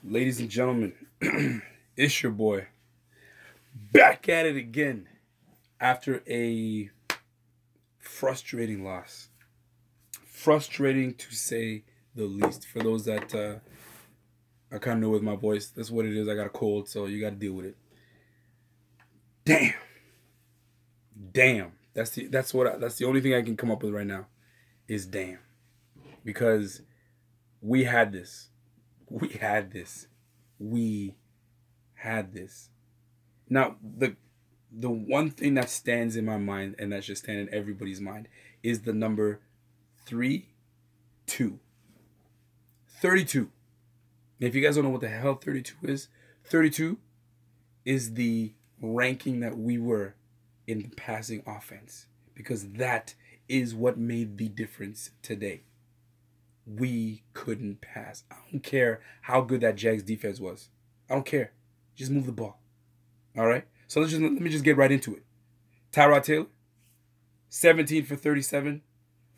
Ladies and gentlemen, it's your boy back at it again after a frustrating loss. Frustrating to say the least. For those that are kind of new with my voice, that's what it is. I got a cold, so you got to deal with it. Damn. That's the only thing I can come up with right now is damn, because we had this. We had this. Now, the one thing that stands in my mind, and that should stand in everybody's mind, is the number 32. 32. And if you guys don't know what the hell 32 is, 32 is the ranking that we were in the passing offense, because that is what made the difference today. We couldn't pass. I don't care how good that Jags defense was. I don't care. Just move the ball. All right? So let me just get right into it. Tyrod Taylor, 17 for 37,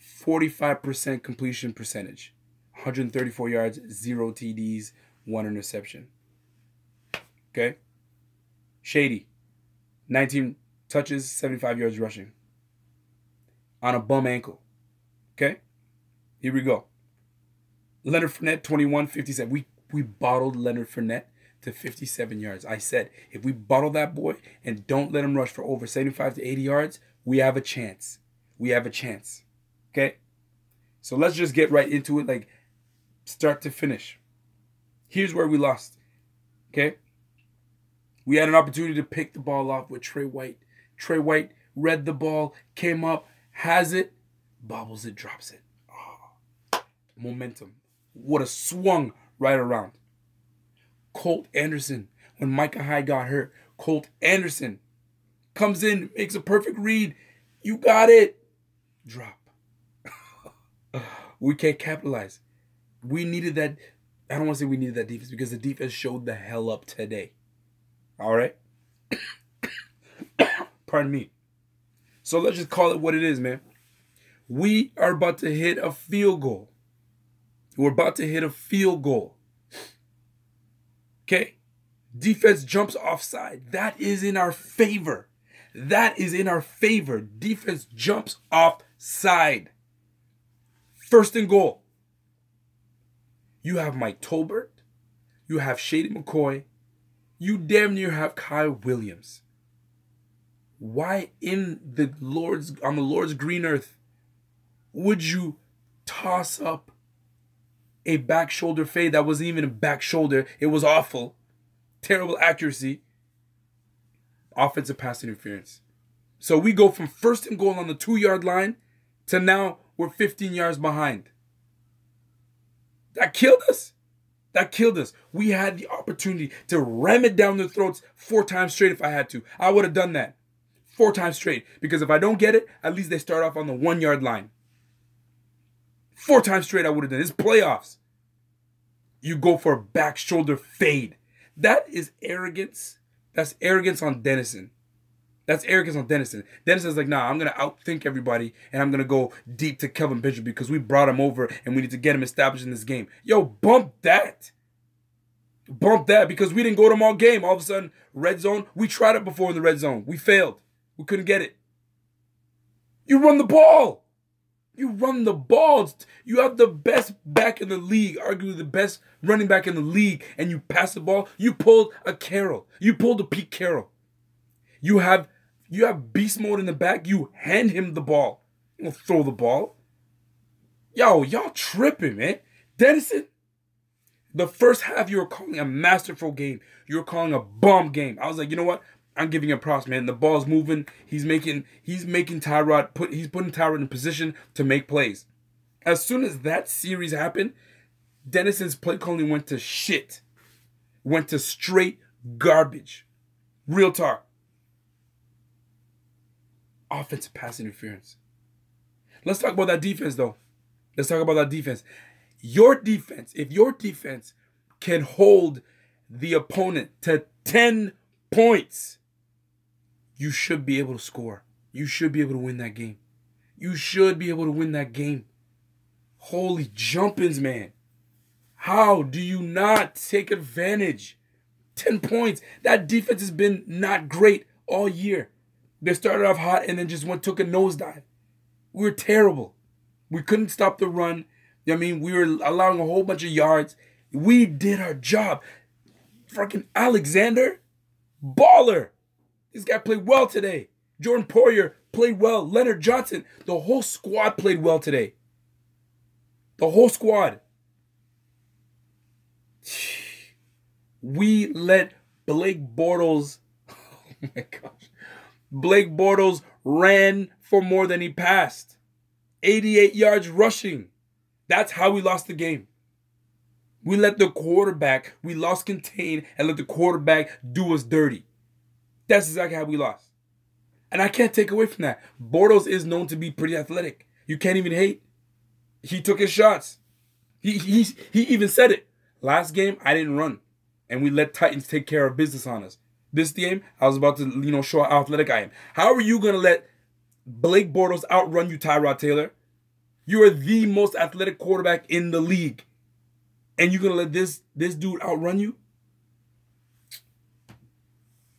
45% completion percentage, 134 yards, 0 TDs, 1 interception. Okay? Shady, 19 touches, 75 yards rushing on a bum ankle. Okay? Here we go. Leonard Fournette, 21, 57. We bottled Leonard Fournette to 57 yards. I said, if we bottle that boy and don't let him rush for over 75 to 80 yards, we have a chance. We have a chance. Okay? So let's just get right into it, like start to finish. Here's where we lost. Okay? We had an opportunity to pick the ball off with Trey White. Trey White read the ball, came up, has it, bobbles it, drops it. Oh, momentum. Would have swung right around. Colt Anderson, when Micah Hyde got hurt, Colt Anderson comes in, makes a perfect read. You got it. Drop. We can't capitalize. We needed that. I don't want to say we needed that defense, because the defense showed the hell up today. All right? Pardon me. So let's just call it what it is, man. We are about to hit a field goal. We're about to hit a field goal. Okay? Defense jumps offside. That is in our favor. That is in our favor. Defense jumps offside. First and goal. You have Mike Tolbert. You have Shady McCoy. You damn near have Kyle Williams. Why on the Lord's green earth would you toss up a back shoulder fade that wasn't even a back shoulder? It was awful. Terrible accuracy. Offensive pass interference. So we go from first and goal on the 2-yard line to now we're 15 yards behind. That killed us. That killed us. We had the opportunity to ram it down their throats 4 times straight if I had to. I would have done that 4 times straight. Because if I don't get it, at least they start off on the 1-yard line. 4 times straight I would have done it. It's playoffs. You go for a back shoulder fade. That is arrogance. That's arrogance on Dennison. That's arrogance on Dennison. Dennison's like, nah, I'm going to outthink everybody, and I'm going to go deep to Kelvin Bishop because we brought him over and we need to get him established in this game. Yo, bump that. Bump that, because we didn't go to them all game. All of a sudden, red zone. We tried it before in the red zone. We failed. We couldn't get it. You run the ball. You run the ball. You have the best back in the league, arguably the best running back in the league, and you pass the ball. You pulled a Carroll. You pulled a Pete Carroll. You have beast mode in the back. You hand him the ball. You don't throw the ball. Yo, y'all tripping, man. Dennison, the first half you were calling a masterful game. You were calling a bomb game. I was like, you know what? I'm giving him props, man. The ball's moving. He's making Tyrod, he's putting Tyrod in position to make plays. As soon as that series happened, Dennison's play calling went to shit. Went to straight garbage. Real talk. Offensive pass interference. Let's talk about that defense, though. Let's talk about that defense. Your defense, if your defense can hold the opponent to 10 points, you should be able to score. You should be able to win that game. You should be able to win that game. Holy jumpins, man. How do you not take advantage? 10 points. That defense has been not great all year. They started off hot and then just took a nosedive. We were terrible. We couldn't stop the run. I mean, we were allowing a whole bunch of yards. We did our job. Fucking Alexander, baller. This guy played well today. Jordan Poyer played well. Leonard Johnson. The whole squad played well today. The whole squad. We let Blake Bortles, oh my gosh, Blake Bortles ran for more than he passed. 88 yards rushing. That's how we lost the game. We let the quarterback, we lost contain and let the quarterback do us dirty. That's exactly how we lost. And I can't take away from that. Bortles is known to be pretty athletic. You can't even hate. He took his shots. He even said it. Last game, I didn't run. And we let Titans take care of business on us. This game, I was about to, show how athletic I am. How are you going to let Blake Bortles outrun you, Tyrod Taylor? You are the most athletic quarterback in the league. And you're going to let this dude outrun you?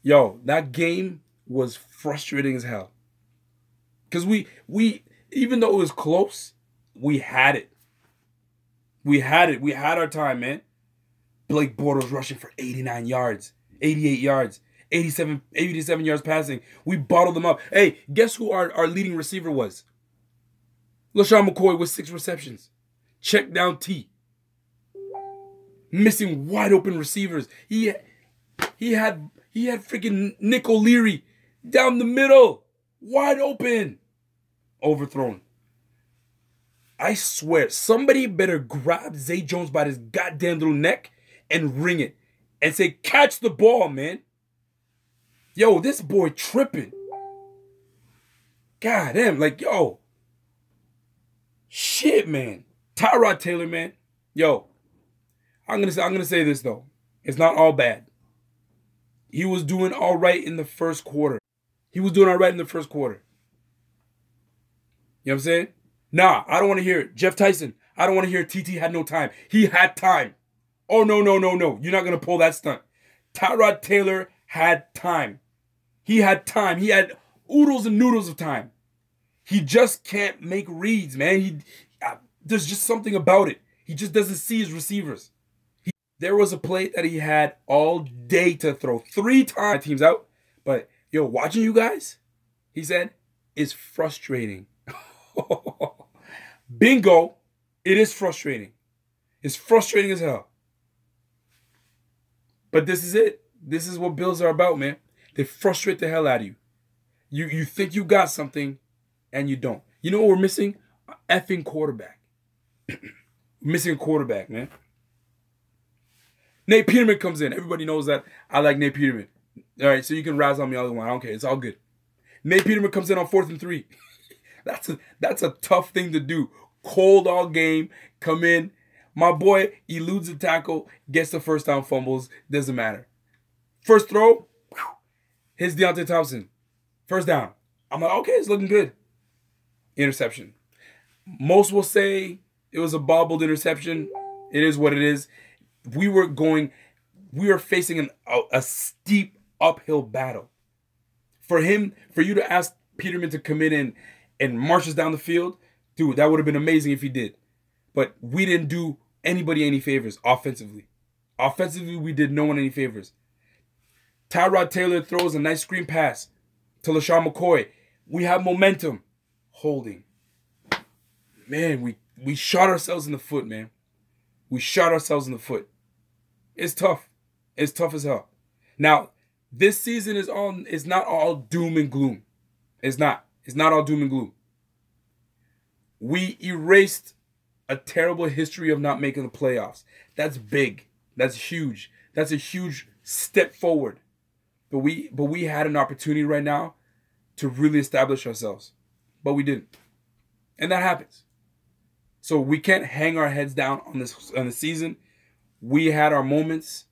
Yo, that game was frustrating as hell. Because we even though it was close, we had it. We had it. We had our time, man. Blake Bortles rushing for 89 yards, 88 yards, 87 yards passing. We bottled them up. Hey, guess who our leading receiver was? LaShawn McCoy with 6 receptions. Check down T. Missing wide open receivers. He had freaking Nick O'Leary down the middle. Wide open. Overthrown. I swear, somebody better grab Zay Jones by his goddamn little neck and ring it. And say, catch the ball, man. Yo, this boy tripping. God damn, yo. Shit, man. Tyrod Taylor, man. Yo. I'm gonna say this though. It's not all bad. He was doing all right in the first quarter. You know what I'm saying? Nah, I don't want to hear it. Jeff Tyson, I don't want to hear TT had no time. He had time. Oh, no. You're not going to pull that stunt. Tyrod Taylor had time. He had time. He had oodles and noodles of time. He just can't make reads, man. There's just something about it. He just doesn't see his receivers. There was a play that he had all day to throw 3 times. Team's out. But, yo, watching you guys, he said, is frustrating. Bingo. It is frustrating. It's frustrating as hell. But this is it. This is what Bills are about, man. They frustrate the hell out of you. You think you got something, and you don't. You know what we're missing? An effing quarterback. Missing a quarterback, man. Nate Peterman comes in. Everybody knows that I like Nate Peterman. All right, so you can razz on me all you want. I don't care. It's all good. Nate Peterman comes in on 4th and 3. That's a tough thing to do. Cold all game. Come in. My boy eludes the tackle, gets the first down, fumbles. Doesn't matter. First throw, hits Deontay Thompson. First down. I'm like, okay, it's looking good. Interception. Most will say it was a bobbled interception. It is what it is. We were facing a steep uphill battle. For you to ask Peterman to come in and march us down the field, dude, that would have been amazing if he did. But we didn't do anybody any favors offensively. Offensively, we did no one any favors. Tyrod Taylor throws a nice screen pass to LaShawn McCoy. We have momentum. Holding. Man, we shot ourselves in the foot, man. We shot ourselves in the foot. It's tough. It's tough as hell. Now, this season is not all doom and gloom. It's not. It's not all doom and gloom. We erased a terrible history of not making the playoffs. That's big. That's huge. That's a huge step forward. But we had an opportunity right now to really establish ourselves. But we didn't. And that happens. So we can't hang our heads down on the season. We had our moments.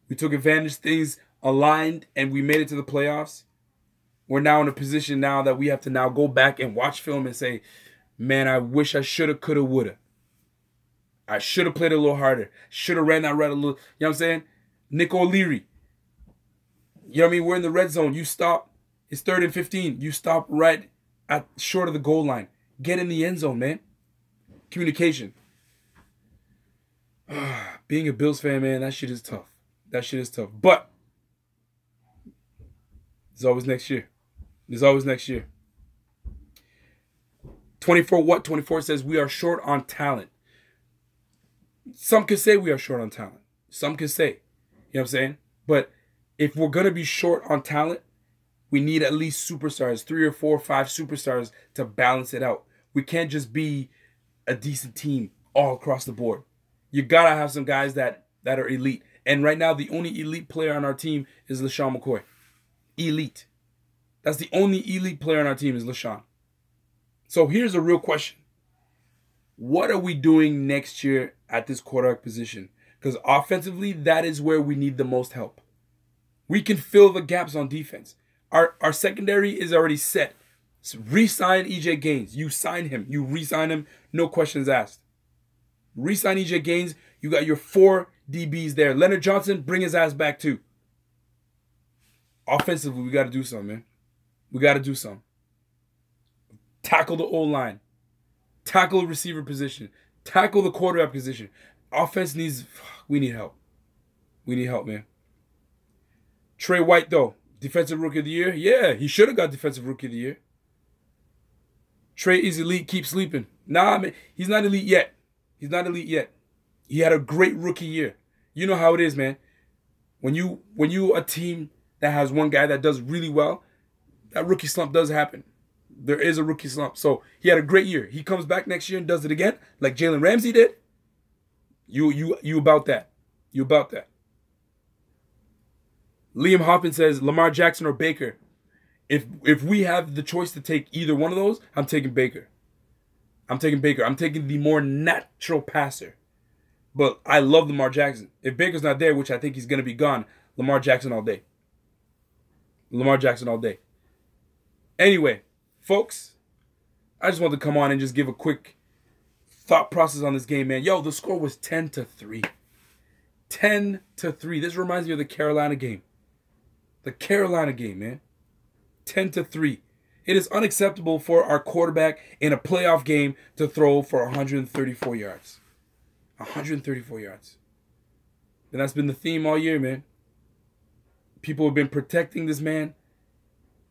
We took advantage, things aligned, and we made it to the playoffs. We're now in a position now that we have to now go back and watch film and say, man, I wish I shoulda, coulda, woulda. I should have played a little harder. Should have ran that route a little. You know what I'm saying? Nick O'Leary. You know what I mean? We're in the red zone. You stop. It's 3rd and 15. You stop right at short of the goal line. Get in the end zone, man. Communication. Being a Bills fan, man, that shit is tough. That shit is tough. But there's always next year. There's always next year. 24 what? 24 says we are short on talent. Some could say we are short on talent. Some could say. You know what I'm saying? But if we're going to be short on talent, we need at least superstars. 3 or 4 or 5 superstars to balance it out. We can't just be a decent team all across the board. You got to have some guys that are elite. And right now, the only elite player on our team is LaShawn McCoy. Elite. That's the only elite player on our team is LaShawn. So here's a real question. What are we doing next year at this quarterback position? Because offensively, that is where we need the most help. We can fill the gaps on defense. Our secondary is already set. So re-sign EJ Gaines. You sign him. You re-sign him. No questions asked. Re-sign EJ Gaines. You got your 4 DBs there. Leonard Johnson, bring his ass back too. Offensively, we got to do something, man. We got to do something. Tackle the O-line. Tackle the receiver position. Tackle the quarterback position. Offense needs... We need help. We need help, man. Trey White, though. Defensive Rookie of the Year? Yeah, he should have got Defensive Rookie of the Year. Trey is elite. Keep sleeping. Nah, man. He's not elite yet. He's not elite yet. He had a great rookie year. You know how it is, man. When you a team that has one guy that does really well, that rookie slump does happen. There is a rookie slump. So he had a great year. He comes back next year and does it again, like Jalen Ramsey did. You about that. You about that. Liam Hoffman says Lamar Jackson or Baker. If we have the choice to take either one of those, I'm taking Baker. I'm taking Baker. I'm taking the more natural passer. But I love Lamar Jackson. If Baker's not there, which I think he's going to be gone, Lamar Jackson all day. Lamar Jackson all day. Anyway, folks, I just wanted to come on and just give a quick thought process on this game, man. Yo, the score was 10-3. 10-3. This reminds me of the Carolina game. The Carolina game, man. 10-3. It is unacceptable for our quarterback in a playoff game to throw for 134 yards. 134 yards. And that's been the theme all year, man. People have been protecting this man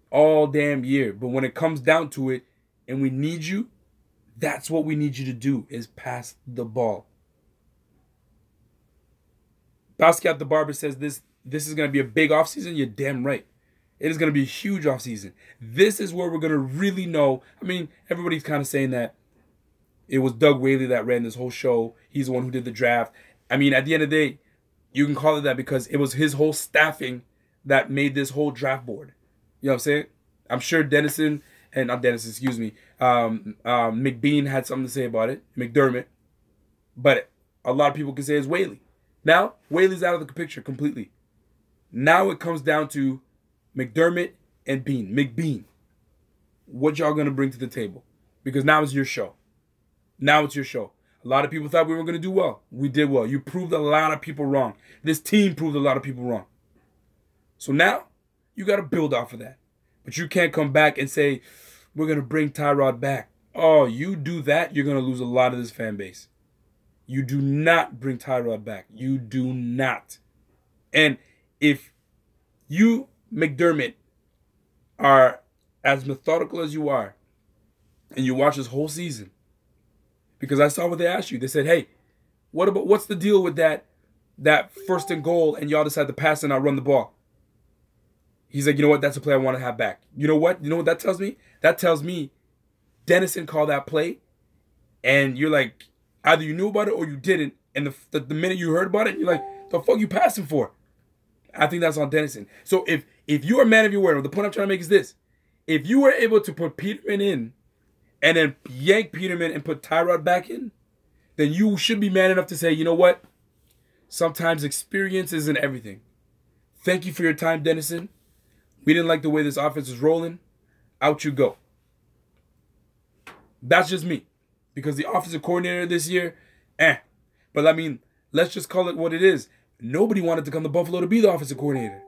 all damn year. But when it comes down to it and we need you, that's what we need you to do, is pass the ball. Basquiat the Barber says this is going to be a big offseason. You're damn right. It is going to be a huge offseason. This is where we're going to really know. I mean, everybody's kind of saying that it was Doug Whaley that ran this whole show. He's the one who did the draft. I mean, at the end of the day, you can call it that because it was his whole staffing that made this whole draft board. You know what I'm saying? I'm sure McBean had something to say about it. McDermott. But a lot of people can say it's Whaley. Now, Whaley's out of the picture completely. Now it comes down to McDermott and McBean. What y'all going to bring to the table? Because now it's your show. Now it's your show. A lot of people thought we were going to do well. We did well. You proved a lot of people wrong. This team proved a lot of people wrong. So now, you got to build off of that. But you can't come back and say, we're going to bring Tyrod back. Oh, you do that, you're going to lose a lot of this fan base. You do not bring Tyrod back. You do not. And if you, McDermott, are as methodical as you are, and you watch this whole season, because I saw what they asked you. They said, hey, what's the deal with that 1st and goal and y'all decide to pass and not run the ball? He's like, you know what? That's a play I want to have back. You know what? You know what that tells me? That tells me Dennison called that play, and you're like, either you knew about it or you didn't, and the minute you heard about it, you're like, the fuck you passing for? I think that's on Dennison. So if you're a man of your word, the point I'm trying to make is this. If you were able to put Peterman in and then yank Peterman and put Tyrod back in, then you should be man enough to say, you know what? Sometimes experience isn't everything. Thank you for your time, Dennison. We didn't like the way this offense is rolling. Out you go. That's just me. Because the offensive coordinator this year, But I mean, let's just call it what it is. Nobody wanted to come to Buffalo to be the offensive coordinator.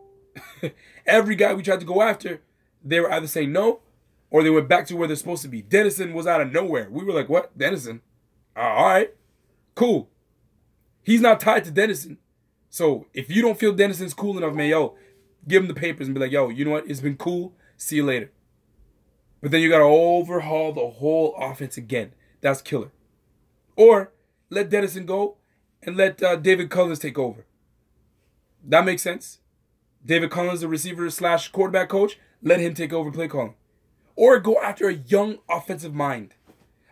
Every guy we tried to go after, they were either saying no, or they went back to where they're supposed to be. Dennison was out of nowhere. We were like, what? Dennison? All right, cool. He's not tied to Dennison. So if you don't feel Dennison's cool enough, man, yo, give him the papers and be like, yo, you know what? It's been cool. See you later. But then you got to overhaul the whole offense again. That's killer. Or let Dennison go and let David Cullins take over. That makes sense. David Cullins, the receiver / quarterback coach, let him take over play calling. Or go after a young offensive mind.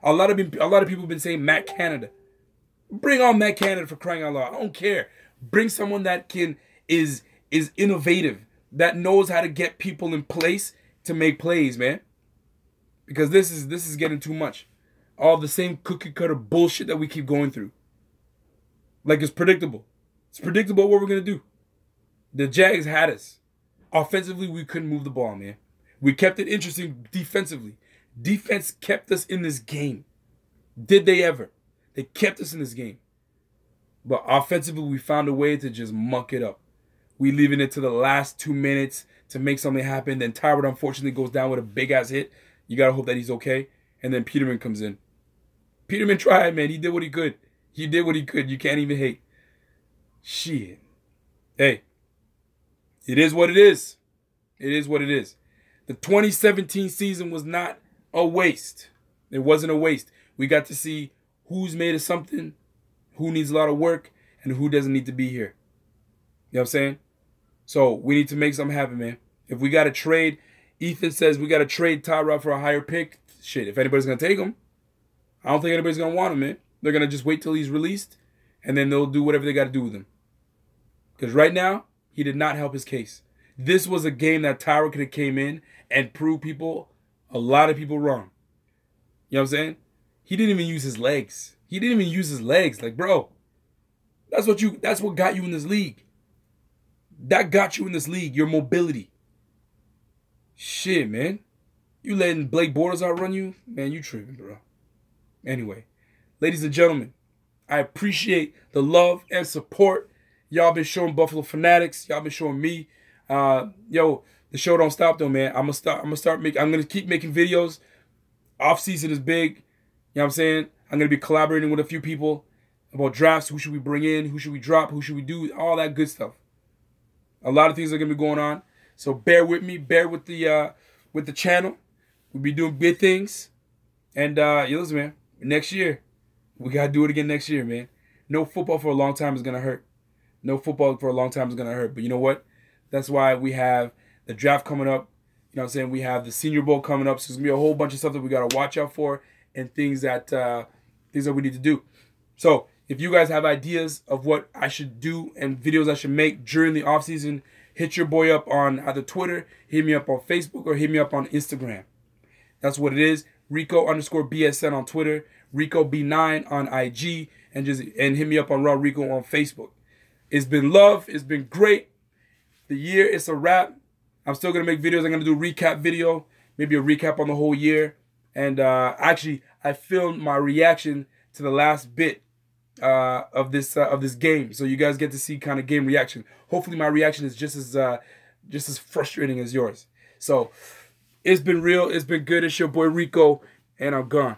A lot of people have been saying Matt Canada. Bring on Matt Canada, for crying out loud. I don't care. Bring someone that is innovative, that knows how to get people in place to make plays, man. Because this is getting too much. All the same cookie cutter bullshit that we keep going through. Like, it's predictable. It's predictable what we're gonna do. The Jags had us. Offensively, we couldn't move the ball, man. We kept it interesting defensively. Defense kept us in this game. Did they ever? They kept us in this game. But offensively, we found a way to just muck it up. We leaving it to the last 2 minutes to make something happen. Then Tyrod, unfortunately, goes down with a big-ass hit. You got to hope that he's okay. And then Peterman comes in. Peterman tried, man. He did what he could. He did what he could. You can't even hate. Shit. Hey. It is what it is. It is what it is. The 2017 season was not a waste. It wasn't a waste. We got to see who's made of something, who needs a lot of work, and who doesn't need to be here. You know what I'm saying? So we need to make something happen, man. If we got to trade, Ethan says we got to trade Tyrod for a higher pick. Shit, if anybody's going to take him, I don't think anybody's going to want him, man. They're going to just wait till he's released, and then they'll do whatever they got to do with him. Because right now, he did not help his case. This was a game that Tyrod could have came in and proved a lot of people wrong. You know what I'm saying? He didn't even use his legs. He didn't even use his legs. Like, bro, that's what got you in this league. That got you in this league, your mobility. Shit, man. You letting Blake Bortles outrun you? Man, you tripping, bro. Anyway, ladies and gentlemen, I appreciate the love and support y'all been showing Buffalo Fanatics. Y'all been showing me. Yo, the show don't stop though, man. I'm gonna keep making videos. Offseason is big. You know what I'm saying? I'm gonna be collaborating with a few people about drafts. Who should we bring in? Who should we drop? Who should we do? All that good stuff. A lot of things are gonna be going on. So bear with me. Bear with the channel. We'll be doing big things. And listen, man. Next year, we gotta do it again next year, man. No football for a long time is gonna hurt. No football for a long time is gonna hurt. But you know what? That's why we have the draft coming up. You know what I'm saying? We have the Senior Bowl coming up. So there's gonna be a whole bunch of stuff that we gotta watch out for and things that we need to do. So if you guys have ideas of what I should do and videos I should make during the offseason, hit your boy up on either Twitter, hit me up on Facebook, or hit me up on Instagram. That's what it is. Rico_BSN on Twitter, RicoB9 on IG, and hit me up on Raw Rico on Facebook. It's been love. It's been great. The year is a wrap. I'm still going to make videos. I'm going to do a recap video, maybe a recap on the whole year. And actually, I filmed my reaction to the last bit of this game, so you guys get to see kind of game reaction. Hopefully, my reaction is just as frustrating as yours. So, it's been real. It's been good. It's your boy Rico, and I'm gone.